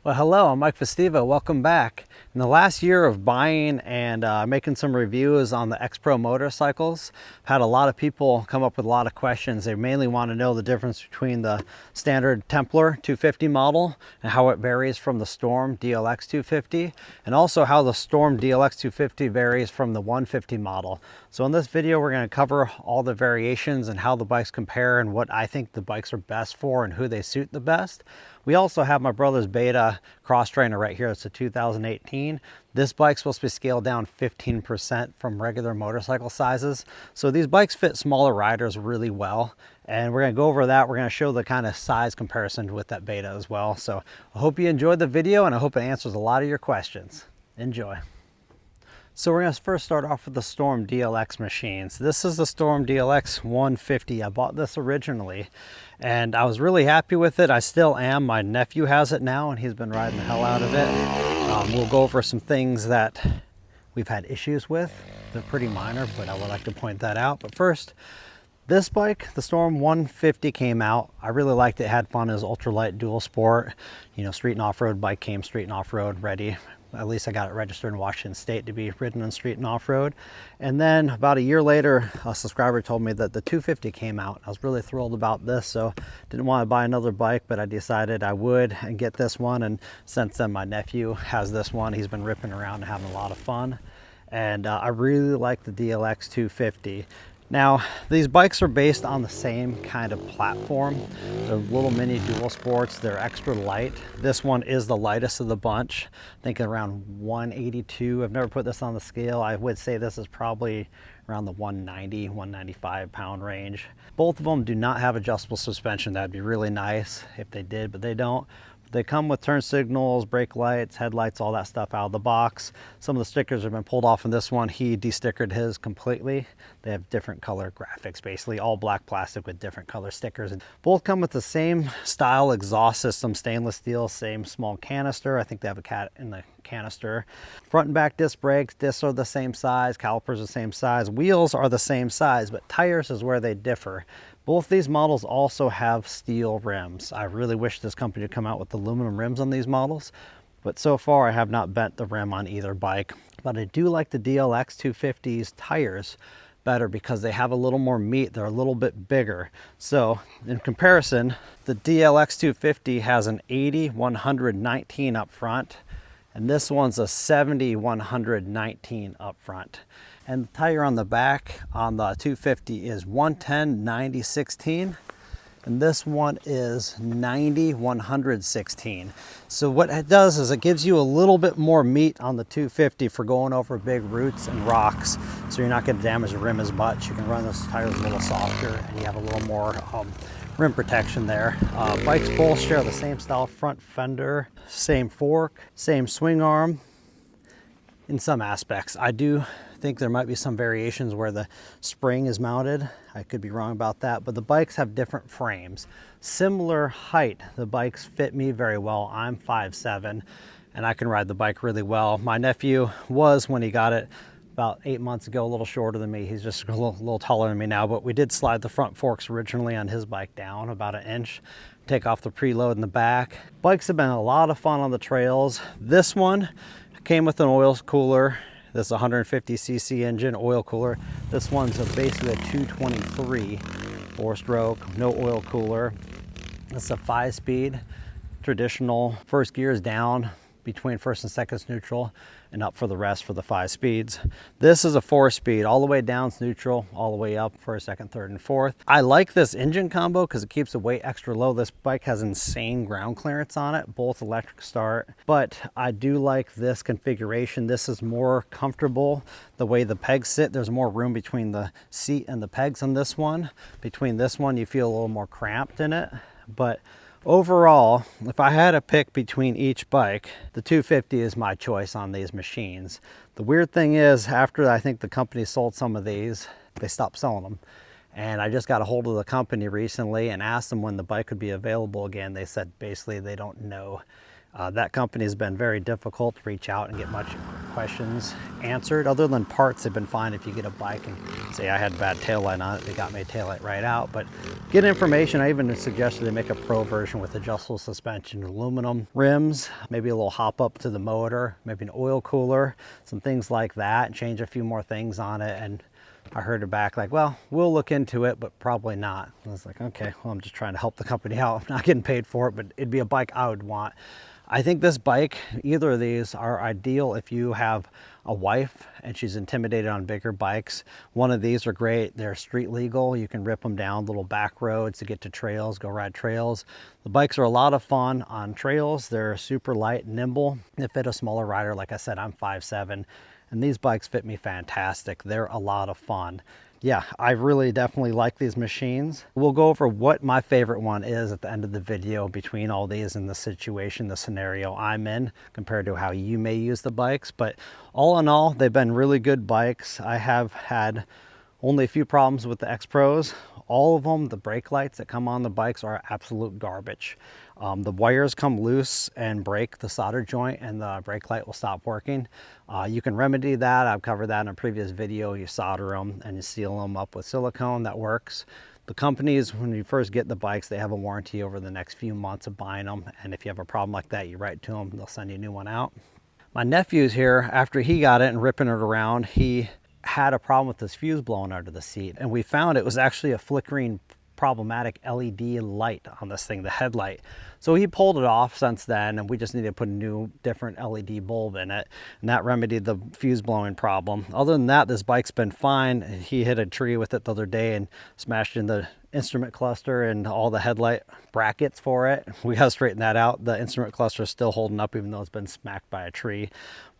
Well, hello, I'm 𝗏𝗶𝗱 𝗔𝗳𝗄. Welcome back. In the last year of buying and making some reviews on the XPro motorcycles, I've had a lot of people come up with a lot of questions. They mainly want to know the difference between the standard Templar 250 model and how it varies from the Storm DLX 250, and also how the Storm DLX 250 varies from the 150 model. So in this video, we're going to cover all the variations and how the bikes compare and what I think the bikes are best for and who they suit the best. We also have my brother's Beta cross trainer right here. It's a 2018. This bike's supposed to be scaled down 15% from regular motorcycle sizes. So these bikes fit smaller riders really well. And we're gonna go over that. We're gonna show the kind of size comparison with that Beta as well. So I hope you enjoyed the video and I hope it answers a lot of your questions. Enjoy. So we're going to first start off with the Storm DLX machines. This is the Storm DLX 150. I bought this originally and I was really happy with it. I still am. My nephew has it now and he's been riding the hell out of it. We'll go over some things that we've had issues with. They're pretty minor, but I would like to point that out. But first, this bike, the Storm 150, came out. I really liked it, had fun. It was ultralight dual sport, you know, street and off-road bike, came street and off-road ready. At least I got it registered in Washington State to be ridden on street and off-road. And then about a year later, a subscriber told me that the 250 came out. I was really thrilled about this, so didn't want to buy another bike, but I decided I would and get this one. And since then, my nephew has this one. He's been ripping around and having a lot of fun. And I really like the DLX 250. Now, these bikes are based on the same kind of platform. They're little mini dual sports. They're extra light. This one is the lightest of the bunch. I think around 182. I've never put this on the scale. I would say this is probably around the 190, 195 pound range. Both of them do not have adjustable suspension. That'd be really nice if they did, but they don't. They come with turn signals, brake lights, headlights, all that stuff out of the box. Some of the stickers have been pulled off in this one. He de-stickered his completely. They have different color graphics, basically all black plastic with different color stickers. And both come with the same style exhaust system, stainless steel, same small canister. I think they have a cat in the canister. Front and back disc brakes, discs are the same size, calipers are the same size, wheels are the same size, but tires is where they differ. Both these models also have steel rims. I really wish this company would come out with aluminum rims on these models, but so far I have not bent the rim on either bike. But I do like the DLX 250's tires better because they have a little more meat. They're a little bit bigger. So in comparison, the DLX 250 has an 80-119 up front, and this one's a 70-119 up front. And the tire on the back on the 250 is 110-90-16, and this one is 90-116. So what it does is it gives you a little bit more meat on the 250 for going over big roots and rocks, so you're not going to damage the rim as much. You can run those tires a little softer and you have a little more rim protection there. Bikes both share the same style front fender, same fork, same swing arm in some aspects. I do think there might be some variations where the spring is mounted. I could be wrong about that, but the bikes have different frames. Similar height. The bikes fit me very well. I'm 5'7", and I can ride the bike really well. My nephew was, when he got it about 8 months ago, a little shorter than me. He's just a little taller than me now, but we did slide the front forks originally on his bike down about 1 inch, take off the preload in the back. Bikes have been a lot of fun on the trails. This one came with an oil cooler. This is a 150cc engine, oil cooler. This one's basically a 223 4-stroke, no oil cooler. It's a 5-speed, traditional. First gear is down, between first and second's neutral, and up for the rest for the 5 speeds. This is a 4-speed, all the way down's neutral, all the way up first, second, third, and fourth. I like this engine combo because it keeps the weight extra low. This bike has insane ground clearance on it, both electric start, but I do like this configuration. This is more comfortable the way the pegs sit. There's more room between the seat and the pegs on this one. Between this one, you feel a little more cramped in it, but overall, if I had to pick between each bike, the 250 is my choice on these machines. The weird thing is, after I think the company sold some of these, they stopped selling them. And I just got a hold of the company recently and asked them when the bike would be available again. They said basically they don't know. That company has been very difficult to reach out and get much questions answered. Other than parts, they've been fine. If you get a bike and say I had bad taillight on it, they got me a taillight right out. But get information. I even suggested they make a pro version with adjustable suspension, aluminum rims, maybe a little hop up to the motor, maybe an oil cooler, some things like that, and change a few more things on it. And I heard it back like, well, we'll look into it, but probably not. I was like, okay, well, I'm just trying to help the company out. I'm not getting paid for it, but it'd be a bike I would want. I think this bike, either of these, are ideal if you have a wife and she's intimidated on bigger bikes. One of these are great. They're street legal. You can rip them down little back roads to get to trails, go ride trails. The bikes are a lot of fun on trails. They're super light and nimble. They fit a smaller rider. Like I said, I'm 5'7", and these bikes fit me fantastic. They're a lot of fun. Yeah, I really definitely like these machines. We'll go over what my favorite one is at the end of the video between all these and the situation, the scenario I'm in compared to how you may use the bikes. But all in all, they've been really good bikes. I have had only a few problems with the XPros. All of them, the brake lights that come on the bikes are absolute garbage. The wires come loose and break the solder joint and the brake light will stop working. You can remedy that. I've covered that in a previous video. You solder them and you seal them up with silicone. That works. The companies, when you first get the bikes, they have a warranty over the next few months of buying them. And if you have a problem like that, you write to them, they'll send you a new one out. My nephew's here, after he got it and ripping it around, he had a problem with his fuse blowing under the seat, and we found it was actually a flickering problematic LED light on this thing, the headlight. So he pulled it off since then, and we just needed to put a new different LED bulb in it, and that remedied the fuse blowing problem. Other than that, this bike's been fine. He hit a tree with it the other day and smashed in the instrument cluster and all the headlight brackets for it. We got to straighten that out. The instrument cluster is still holding up even though it's been smacked by a tree.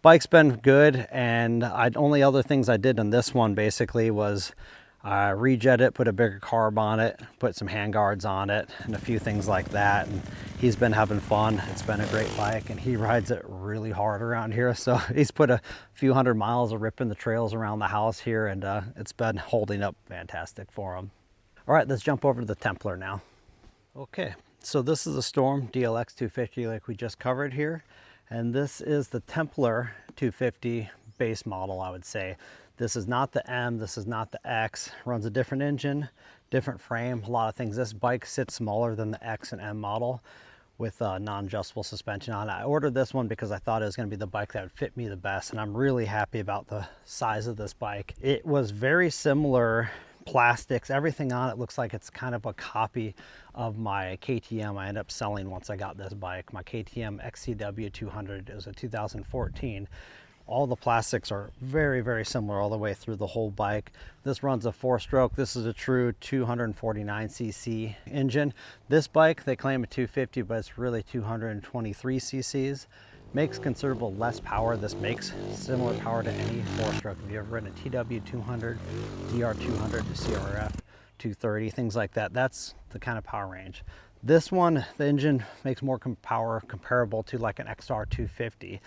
Bike's been good, and only other things I did on this one basically was rejet it, put a bigger carb on it, put some hand guards on it, and a few things like that. And he's been having fun. It's been a great bike, and he rides it really hard around here. So he's put a few hundred miles of ripping the trails around the house here, and it's been holding up fantastic for him. All right, let's jump over to the Templar now. Okay, so this is a Storm DLX 250 like we just covered here. And this is the Templar 250 base model, I would say. This is not the M, this is not the X. Runs a different engine, different frame, a lot of things. This bike sits smaller than the X and M model with non-adjustable suspension on it. I ordered this one because I thought it was going to be the bike that would fit me the best, and I'm really happy about the size of this bike. It was very similar plastics, everything on it looks like it's kind of a copy of my KTM I ended up selling once I got this bike. My KTM XCW 200 is a 2014. All the plastics are very, very similar all the way through the whole bike. This runs a 4-stroke. This is a true 249cc engine. This bike, they claim a 250, but it's really 223 cc's. Makes considerable less power. This makes similar power to any 4-stroke. If you ever ridden a TW200, DR200, CRF 230, things like that, that's the kind of power range. This one, the engine makes more power comparable to like an XR250.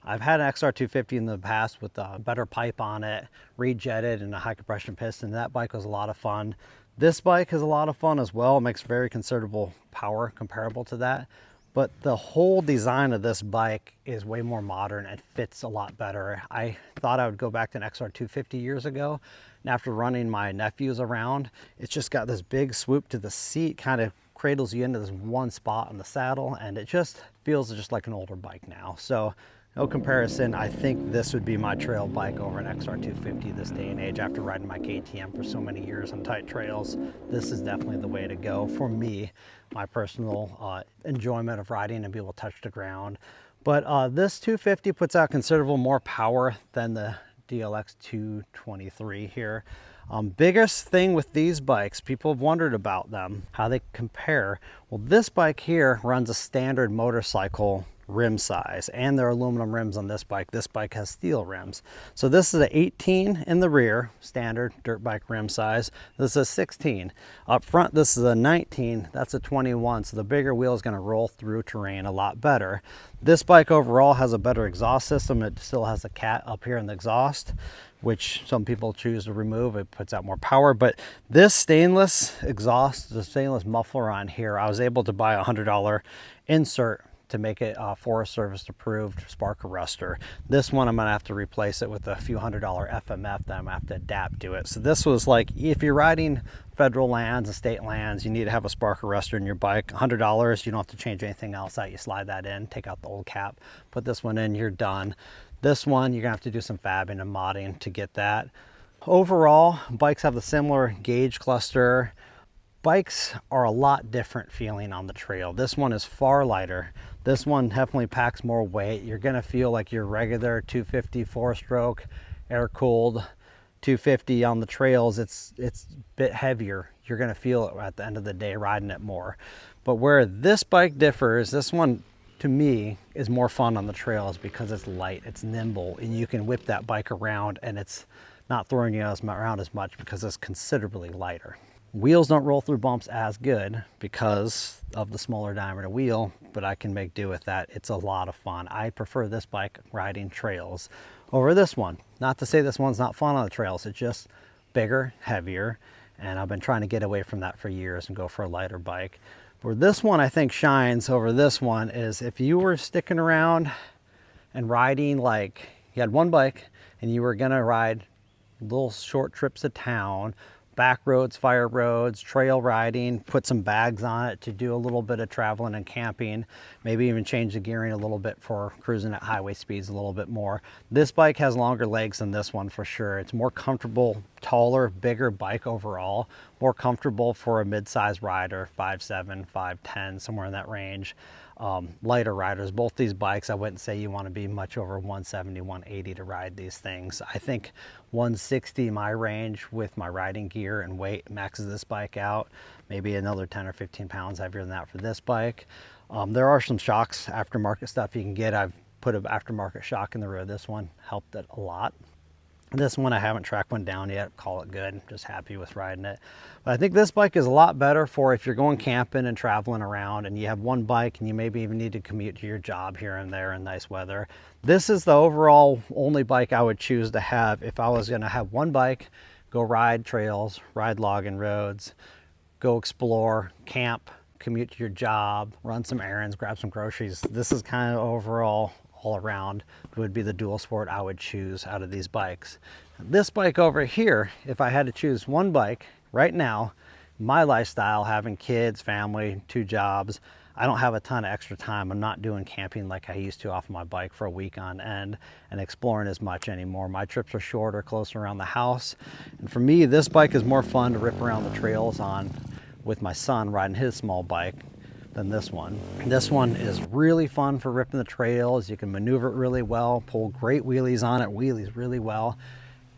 I've had an XR250 in the past with a better pipe on it, rejetted, and a high compression piston. That bike was a lot of fun. This bike is a lot of fun as well. It makes very considerable power comparable to that. But the whole design of this bike is way more modern and fits a lot better. I thought I would go back to an XR250 years ago, and after running my nephews around, it's just got this big swoop to the seat, kind of cradles you into this one spot on the saddle, and it just feels just like an older bike now. So no comparison. I think this would be my trail bike over an XR250 this day and age. After riding my KTM for so many years on tight trails, this is definitely the way to go for me, my personal enjoyment of riding and be able to touch the ground. But this 250 puts out considerable more power than the DLX 223 here. Biggest thing with these bikes, people have wondered about them, how they compare. Well, this bike here runs a standard motorcycle rim size, and there are aluminum rims on this bike. This bike has steel rims. So this is an 18 in the rear, standard dirt bike rim size. This is a 16. Up front, this is a 19. That's a 21. So the bigger wheel is going to roll through terrain a lot better. This bike overall has a better exhaust system. It still has a cat up here in the exhaust, which some people choose to remove. It puts out more power. But this stainless exhaust, the stainless muffler on here, I was able to buy a $100 insert to make it Forest Service approved spark arrestor. This one I'm gonna have to replace it with a few $100 FMF that I'm gonna have to adapt to it. So this was like, if you're riding federal lands and state lands, you need to have a spark arrestor in your bike. $100, you don't have to change anything else out. You slide that in, take out the old cap, put this one in, you're done. This one, you're gonna have to do some fabbing and modding to get that. Overall, bikes have the similar gauge cluster. Bikes are a lot different feeling on the trail. This one is far lighter. This one definitely packs more weight. You're gonna feel like your regular 250 4-stroke, air-cooled 250 on the trails. It's a bit heavier. You're gonna feel it at the end of the day riding it more. But where this bike differs, this one to me is more fun on the trails because it's light, it's nimble, and you can whip that bike around and it's not throwing you around as much because it's considerably lighter. Wheels don't roll through bumps as good because of the smaller diameter wheel, but I can make do with that. It's a lot of fun. I prefer this bike riding trails over this one. Not to say this one's not fun on the trails, it's just bigger, heavier, and I've been trying to get away from that for years and go for a lighter bike. Where this one I think shines over this one is if you were sticking around and riding, like you had one bike and you were gonna ride little short trips to town, back roads, fire roads, trail riding, put some bags on it to do a little bit of traveling and camping, maybe even change the gearing a little bit for cruising at highway speeds a little bit more. This bike has longer legs than this one for sure. It's more comfortable, taller, bigger bike overall, more comfortable for a mid-size rider, 5'7", 5'10", somewhere in that range. Lighter riders. Both these bikes, I wouldn't say you want to be much over 170, 180 to ride these things. I think 160 my range with my riding gear and weight maxes this bike out. Maybe another 10 or 15 pounds heavier than that for this bike. There are some shocks, aftermarket stuff you can get. I've put an aftermarket shock in the rear of this one, helped it a lot. This one I haven't tracked one down yet, call it good. I'm just happy with riding it. But I think this bike is a lot better for if you're going camping and traveling around and you have one bike and you maybe even need to commute to your job here and there in nice weather. This is the overall only bike I would choose to have if I was gonna have one bike, go ride trails, ride logging roads, go explore, camp, commute to your job, run some errands, grab some groceries. This is kind of overall all around would be the dual sport I would choose out of these bikes. This bike over here, if I had to choose one bike right now, my lifestyle, having kids, family, 2 jobs, I don't have a ton of extra time. I'm not doing camping like I used to off my bike for a week on end and exploring as much anymore. My trips are shorter, closer around the house. And for me, this bike is more fun to rip around the trails on with my son riding his small bike than this one. This one is really fun for ripping the trails. You can maneuver it really well, pull great wheelies on it, wheelies really well.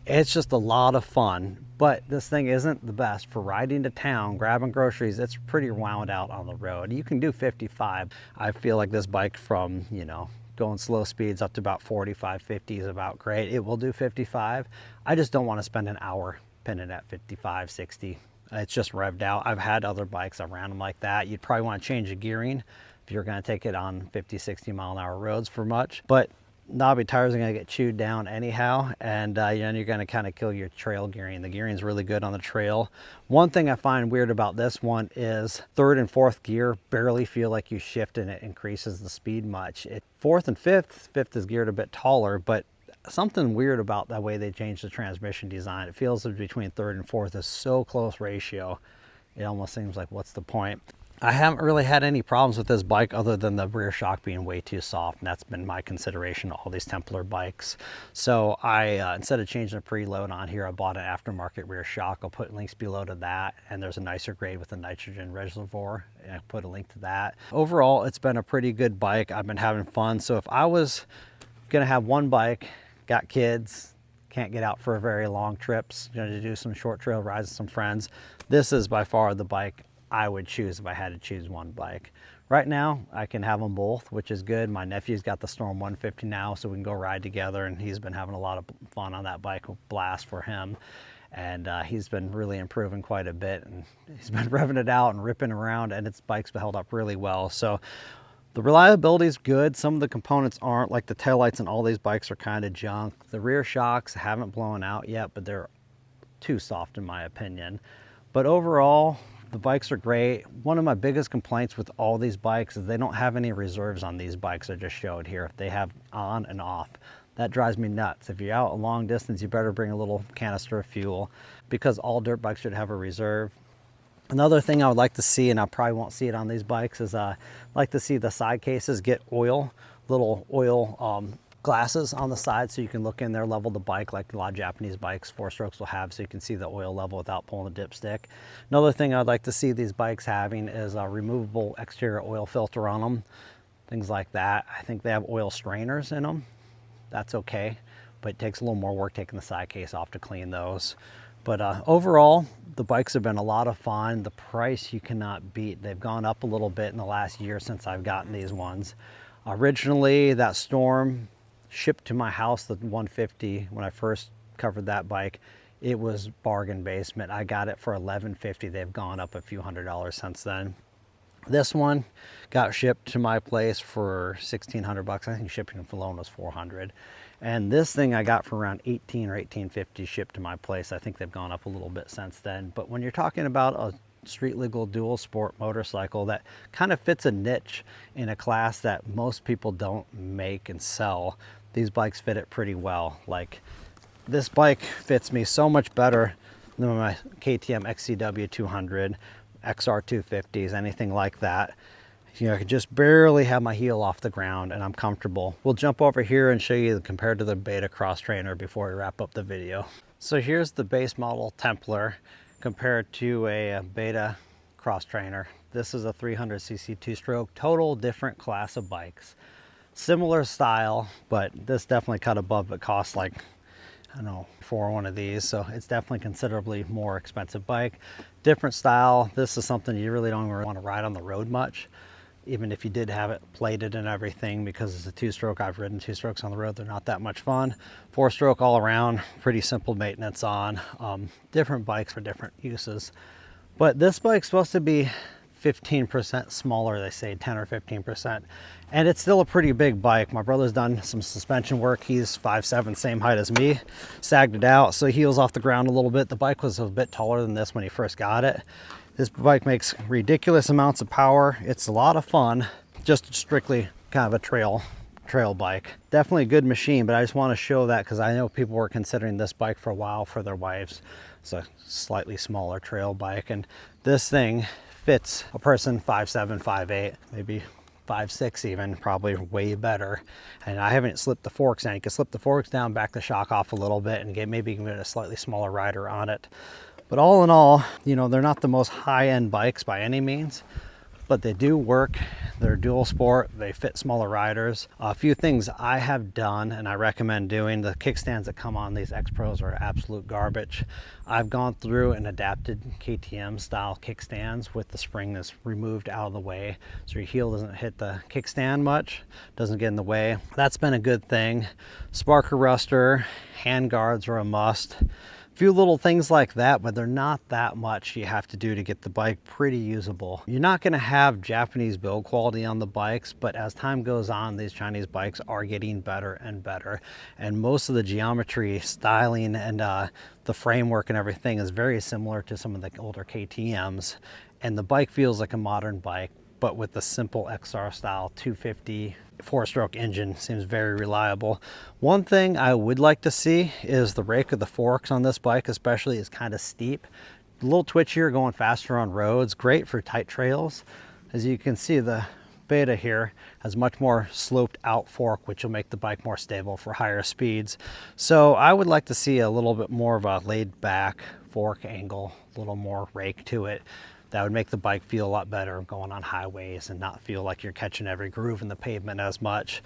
It's just a lot of fun, but this thing isn't the best for riding to town, grabbing groceries. It's pretty wound out on the road. You can do 55. I feel like this bike from, you know, going slow speeds up to about 45, 50 is about great. It will do 55. I just don't want to spend an hour pinning at 55, 60. It's just revved out. I've had other bikes, I ran them like that. You'd probably want to change the gearing if you're going to take it on 50, 60 mile an hour roads for much. But knobby tires are going to get chewed down anyhow, and you're going to kind of kill your trail gearing. The gearing is really good on the trail. One thing I find weird about this one is 3rd and 4th gear barely feel like you shift and it increases the speed much. 4th and 5th is geared a bit taller, but something weird about the way they changed the transmission design. It feels that between 3rd and 4th is so close ratio. It almost seems like, what's the point? I haven't really had any problems with this bike other than the rear shock being way too soft, and that's been my consideration to all these Templar bikes. So I, instead of changing the preload on here, I bought an aftermarket rear shock. I'll put links below to that, and there's a nicer grade with a nitrogen reservoir, and I'll put a link to that. Overall, it's been a pretty good bike. I've been having fun. So if I was gonna have one bike, got kids, can't get out for very long trips, to do some short trail rides with some friends, this is by far the bike I would choose if I had to choose one bike. Right now, I can have them both, which is good. My nephew's got the Storm 150 now, so we can go ride together, and he's been having a lot of fun on that bike, a blast for him. And he's been really improving quite a bit, and he's been revving it out and ripping around, and its bike's held up really well. So the reliability is good. Some of the components aren't, like the taillights and all these bikes are kind of junk. The rear shocks haven't blown out yet, but they're too soft in my opinion. But overall, The bikes are great. One of my biggest complaints with all these bikes is they don't have any reserves on these bikes I just showed here. They have on and off. That drives me nuts. If you're out a long distance, you better bring a little canister of fuel, because all dirt bikes should have a reserve. Another thing I would like to see, and I probably won't see it on these bikes, is I like to see the side cases get little oil glasses on the side, so you can look in there, level the bike like a lot of Japanese bikes, 4-strokes will have, so you can see the oil level without pulling the dipstick. Another thing I'd like to see these bikes having is a removable exterior oil filter on them, things like that. I think they have oil strainers in them. That's okay, but it takes a little more work taking the side case off to clean those. But overall, the bikes have been a lot of fun. The price you cannot beat. They've gone up a little bit in the last year since I've gotten these ones. Originally, that Storm shipped to my house, the 150, when I first covered that bike, it was bargain basement. I got it for $11.50. They've gone up a few $100s since then. This one got shipped to my place for $1,600. I think shipping alone was $400. And this thing I got for around $18 or $18.50 shipped to my place. I think they've gone up a little bit since then. But when you're talking about a street legal dual sport motorcycle that kind of fits a niche in a class that most people don't make and sell, these bikes fit it pretty well. Like, this bike fits me so much better than my KTM XCW 200, XR 250s, anything like that. You know, I can just barely have my heel off the ground and I'm comfortable. We'll jump over here and show you compared to the Beta cross trainer before we wrap up the video. So here's the base model Templar compared to a Beta cross trainer. This is a 300cc 2-stroke, total different class of bikes. Similar style, but this definitely cut above, but costs like, I don't know, for one of these. So it's definitely considerably more expensive bike. Different style. This is something you really don't want to ride on the road much, even if you did have it plated and everything, because it's a 2-stroke. I've ridden 2-strokes on the road. They're not that much fun. 4-stroke all around, pretty simple maintenance on. Different bikes for different uses. But this bike's supposed to be 15% smaller, they say 10 or 15%, and it's still a pretty big bike. My brother's done some suspension work. He's 5'7", same height as me, sagged it out so heels off the ground a little bit. The bike was a bit taller than this when he first got it. This bike makes ridiculous amounts of power. It's a lot of fun, just strictly kind of a trail bike. Definitely a good machine, but I just want to show that because I know people were considering this bike for a while for their wives. It's a slightly smaller trail bike, and this thing fits a person 5'7", 5'8", maybe 5'6", even, probably way better. And I haven't slipped the forks down. You can slip the forks down, back the shock off a little bit, and maybe even get a slightly smaller rider on it. But all in all, you know, they're not the most high-end bikes by any means, but they do work. They're dual sport. They fit smaller riders. A few things I have done and I recommend doing. The kickstands that come on these XPros are absolute garbage. I've gone through and adapted KTM style kickstands with the spring that's removed out of the way, so your heel doesn't hit the kickstand much, doesn't get in the way. That's been a good thing. Spark arrestor, hand guards are a must. Few little things like that, but they're not that much you have to do to get the bike pretty usable. You're not going to have Japanese build quality on the bikes, but as time goes on, these Chinese bikes are getting better and better, and most of the geometry, styling, and the framework and everything is very similar to some of the older KTMs, and the bike feels like a modern bike, but with the simple XR style 250 4-stroke engine. Seems very reliable. One thing I would like to see is the rake of the forks on this bike especially is kind of steep, a little twitchier going faster on roads. Great for tight trails. As you can see, the Beta here has much more sloped out fork, which will make the bike more stable for higher speeds. So I would like to see a little bit more of a laid back fork angle, a little more rake to it. That would make the bike feel a lot better going on highways and not feel like you're catching every groove in the pavement as much.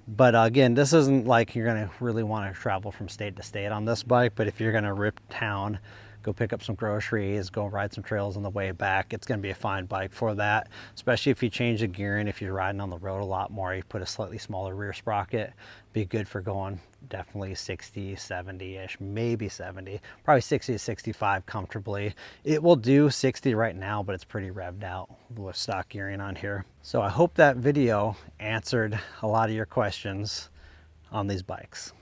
But again, this isn't like you're going to really want to travel from state to state on this bike, but if you're going to rip town, go pick up some groceries, go ride some trails on the way back, it's going to be a fine bike for that, especially if you change the gearing. If you're riding on the road a lot more, you put a slightly smaller rear sprocket, be good for going definitely 60, 70-ish, maybe 70, probably 60 to 65 comfortably. It will do 60 right now, but it's pretty revved out with stock gearing on here. So I hope that video answered a lot of your questions on these bikes.